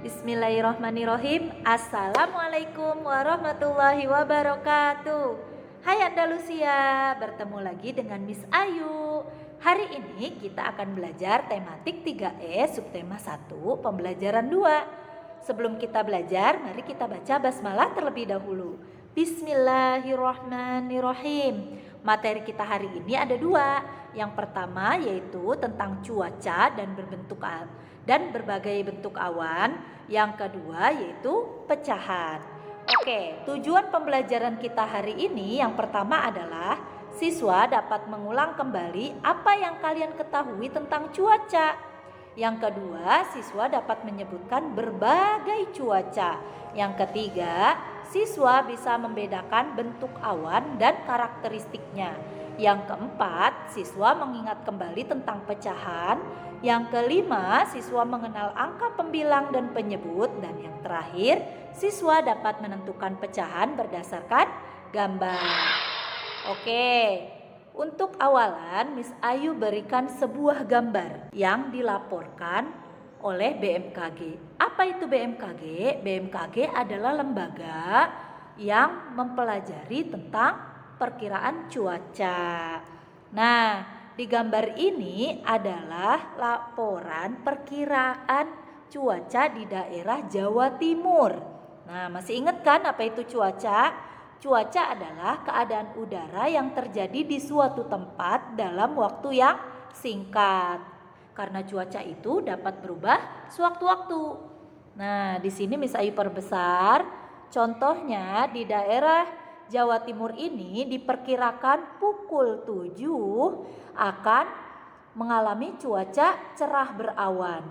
Bismillahirrahmanirrahim. Assalamualaikum warahmatullahi wabarakatuh. Hai Andalusia, bertemu lagi dengan Miss Ayu. Hari ini kita akan belajar tematik 3E subtema 1 pembelajaran 2. Sebelum kita belajar, mari kita baca basmalah terlebih dahulu. Bismillahirrahmanirrahim. Materi kita hari ini ada 2. Yang pertama yaitu tentang cuaca dan berbagai bentuk awan. Yang kedua yaitu pecahan. Oke, tujuan pembelajaran kita hari ini yang pertama adalah siswa dapat mengulang kembali apa yang kalian ketahui tentang cuaca. Yang kedua, siswa dapat menyebutkan berbagai cuaca. Yang ketiga, siswa bisa membedakan bentuk awan dan karakteristiknya. Yang keempat, siswa mengingat kembali tentang pecahan. Yang kelima, siswa mengenal angka pembilang dan penyebut. Dan yang terakhir, siswa dapat menentukan pecahan berdasarkan gambar. Oke, untuk awalan Miss Ayu berikan sebuah gambar yang dilaporkan oleh BMKG. Apa itu BMKG? BMKG adalah lembaga yang mempelajari tentang perkiraan cuaca. Nah, di gambar ini adalah laporan perkiraan cuaca di daerah Jawa Timur. Nah, masih ingat kan apa itu cuaca? Cuaca adalah keadaan udara yang terjadi di suatu tempat dalam waktu yang singkat. Karena cuaca itu dapat berubah sewaktu-waktu. Nah, di sini Miss Ayu perbesar. Contohnya di daerah Jawa Timur ini diperkirakan pukul 7 akan mengalami cuaca cerah berawan.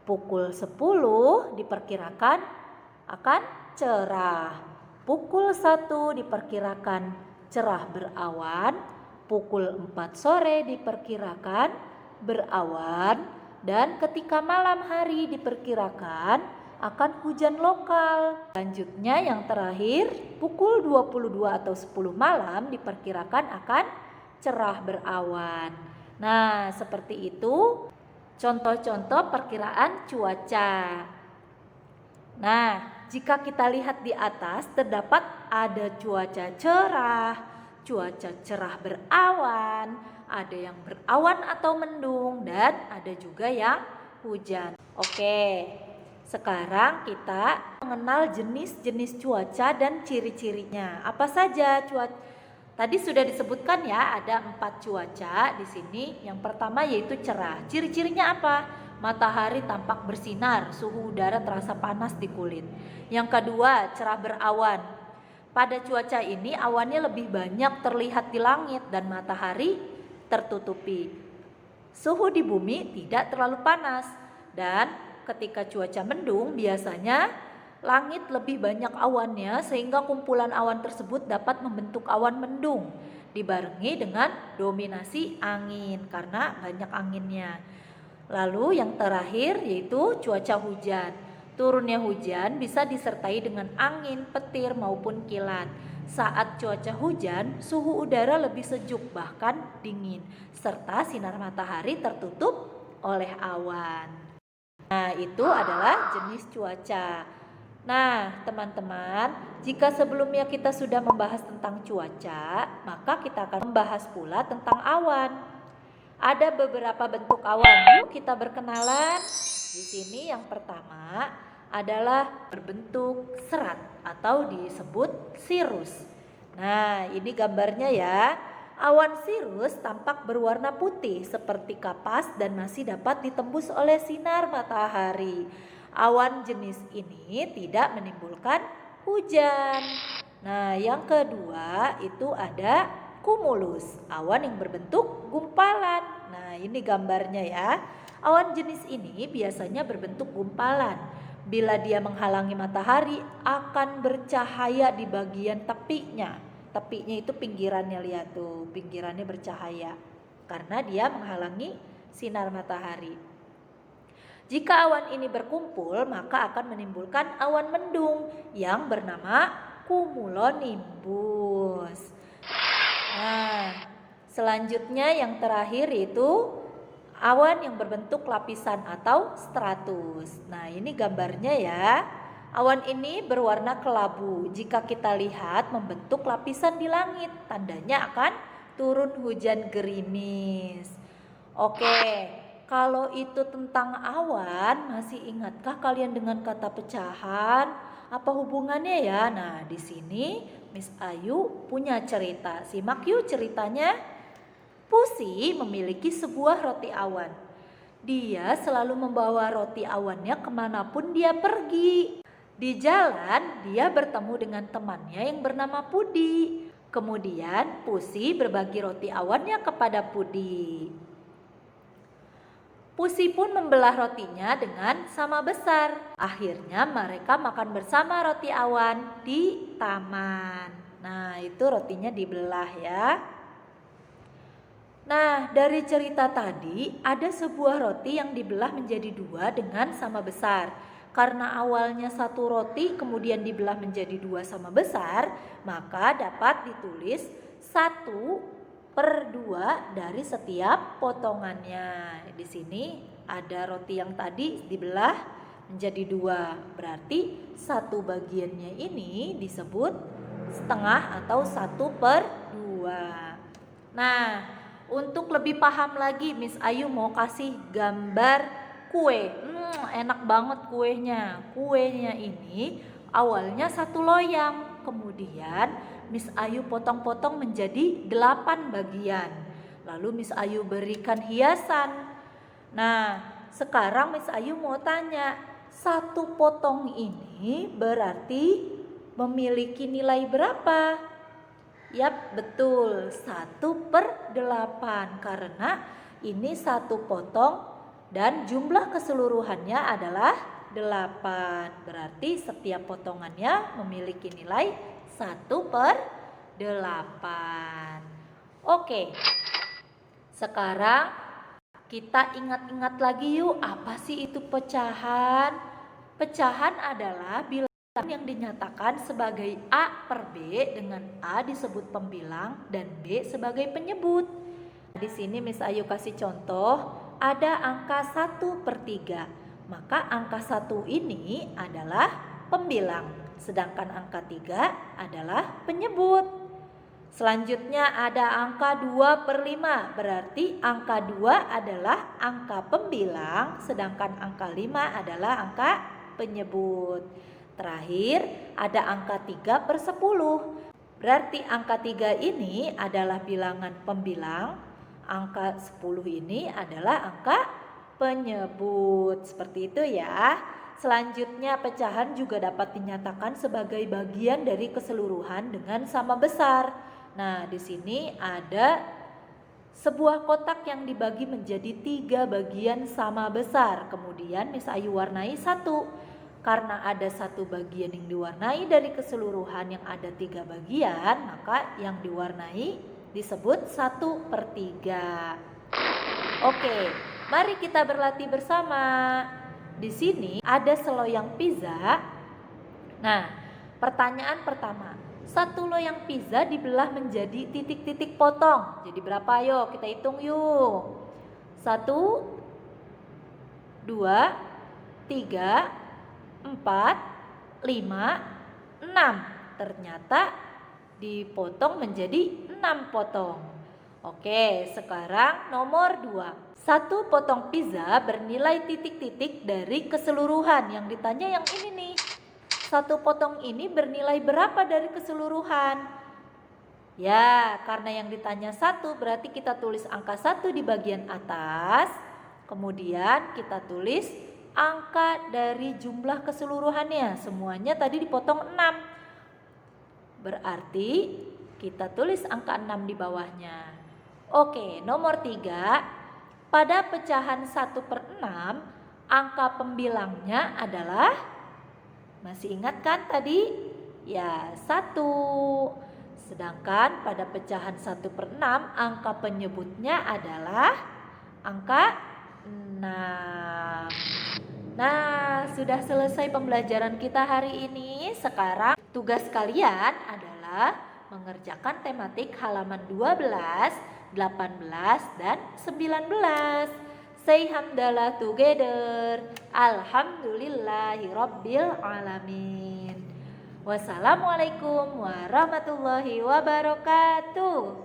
Pukul 10 diperkirakan akan cerah. Pukul 1 diperkirakan cerah berawan. Pukul 4 sore diperkirakan berawan. Dan ketika malam hari diperkirakan akan hujan lokal. Selanjutnya yang terakhir, pukul 22 atau 10 malam diperkirakan akan cerah berawan. Nah, seperti itu contoh-contoh perkiraan cuaca. Nah, jika kita lihat di atas terdapat ada cuaca cerah berawan, ada yang berawan atau mendung, dan ada juga yang hujan. Oke. Sekarang kita mengenal jenis-jenis cuaca dan ciri-cirinya. Apa saja cuaca? Tadi sudah disebutkan ya, ada 4 cuaca di sini. Yang pertama yaitu cerah. Ciri-cirinya apa? Matahari tampak bersinar, suhu udara terasa panas di kulit. Yang kedua, cerah berawan. Pada cuaca ini awannya lebih banyak terlihat di langit dan matahari tertutupi. Suhu di bumi tidak terlalu panas dan ketika cuaca mendung, biasanya langit lebih banyak awannya sehingga kumpulan awan tersebut dapat membentuk awan mendung dibarengi dengan dominasi angin karena banyak anginnya. Lalu yang terakhir yaitu cuaca hujan. Turunnya hujan bisa disertai dengan angin, petir maupun kilat. Saat cuaca hujan, suhu udara lebih sejuk bahkan dingin serta sinar matahari tertutup oleh awan. Nah, itu adalah jenis cuaca. Nah, teman-teman, jika sebelumnya kita sudah membahas tentang cuaca, maka kita akan membahas pula tentang awan. Ada beberapa bentuk awan. Yuk kita berkenalan. Di sini yang pertama adalah berbentuk serat atau disebut cirrus. Nah, ini gambarnya ya. Awan cirrus tampak berwarna putih seperti kapas dan masih dapat ditembus oleh sinar matahari. Awan jenis ini tidak menimbulkan hujan. Nah, yang kedua itu ada cumulus, awan yang berbentuk gumpalan. Nah, ini gambarnya ya. Awan jenis ini biasanya berbentuk gumpalan. Bila dia menghalangi matahari akan bercahaya di bagian tepinya. Tepinya itu pinggirannya, lihat tuh, pinggirannya bercahaya karena dia menghalangi sinar matahari. Jika awan ini berkumpul, maka akan menimbulkan awan mendung yang bernama cumulonimbus. Nah, selanjutnya yang terakhir itu awan yang berbentuk lapisan atau stratus. Nah, ini gambarnya ya. Awan ini berwarna kelabu. Jika kita lihat membentuk lapisan di langit, tandanya akan turun hujan gerimis. Oke, kalau itu tentang awan, masih ingatkah kalian dengan kata pecahan? Apa hubungannya ya? Nah, di sini Miss Ayu punya cerita. Simak yuk ceritanya. Pusi memiliki sebuah roti awan. Dia selalu membawa roti awannya kemanapun dia pergi. Di jalan, dia bertemu dengan temannya yang bernama Pudi. Kemudian, Pusi berbagi roti awannya kepada Pudi. Pusi pun membelah rotinya dengan sama besar. Akhirnya, mereka makan bersama roti awan di taman. Nah, itu rotinya dibelah ya. Nah, dari cerita tadi, ada sebuah roti yang dibelah menjadi dua dengan sama besar. Karena awalnya satu roti kemudian dibelah menjadi dua sama besar, maka dapat ditulis 1/2 dari setiap potongannya. Di sini ada roti yang tadi dibelah menjadi dua, berarti satu bagiannya ini disebut setengah atau 1/2. Nah, untuk lebih paham lagi, Miss Ayu mau kasih gambar kue. Enak banget kuenya. Kuenya ini awalnya satu loyang, kemudian Miss Ayu potong-potong menjadi 8 bagian. Lalu Miss Ayu berikan hiasan. Nah, sekarang Miss Ayu mau tanya, satu potong ini berarti memiliki nilai berapa? Yap, betul, 1/8 karena ini satu potong dan jumlah keseluruhannya adalah 8. Berarti setiap potongannya memiliki nilai 1/8. Oke, sekarang kita ingat-ingat lagi yuk, apa sih itu pecahan? Pecahan adalah bilangan yang dinyatakan sebagai A/B dengan A disebut pembilang dan B sebagai penyebut. Di sini Miss Ayu kasih contoh. Ada angka 1/3, maka angka 1 ini adalah pembilang, sedangkan angka 3 adalah penyebut. Selanjutnya ada angka 2/5, berarti angka 2 adalah angka pembilang, sedangkan angka 5 adalah angka penyebut. Terakhir ada angka 3/10, berarti angka 3 ini adalah bilangan pembilang, angka 10 ini adalah angka penyebut. Seperti itu ya. Selanjutnya pecahan juga dapat dinyatakan sebagai bagian dari keseluruhan dengan sama besar. Nah, di sini ada sebuah kotak yang dibagi menjadi 3 bagian sama besar. Kemudian Miss Ayu warnai 1. Karena ada satu bagian yang diwarnai dari keseluruhan yang ada 3 bagian, maka yang diwarnai disebut 1/3. Oke, mari kita berlatih bersama. Di sini ada seloyang pizza. Nah, pertanyaan pertama, satu loyang pizza dibelah menjadi titik-titik potong. Jadi berapa? Yuk kita hitung yuk. 1, 2, 3, 4, 5, 6. Ternyata dipotong menjadi 6 potong. Oke, sekarang nomor 2. Satu potong pizza bernilai titik-titik dari keseluruhan. Yang ditanya yang ini nih. Satu potong ini bernilai berapa dari keseluruhan? Ya, karena yang ditanya 1 berarti kita tulis angka 1 di bagian atas. Kemudian kita tulis angka dari jumlah keseluruhannya. Semuanya tadi dipotong 6. Berarti kita tulis angka 6 di bawahnya. Oke, nomor 3. Pada pecahan 1/6, angka pembilangnya adalah, masih ingat kan tadi? Ya, 1. Sedangkan pada pecahan 1/6, angka penyebutnya adalah angka 6. Nah, sudah selesai pembelajaran kita hari ini. Sekarang tugas kalian adalah mengerjakan tematik halaman 12, 18, dan 19. Say hamdalah together. Alhamdulillahirabbil alamin. Wassalamualaikum warahmatullahi wabarakatuh.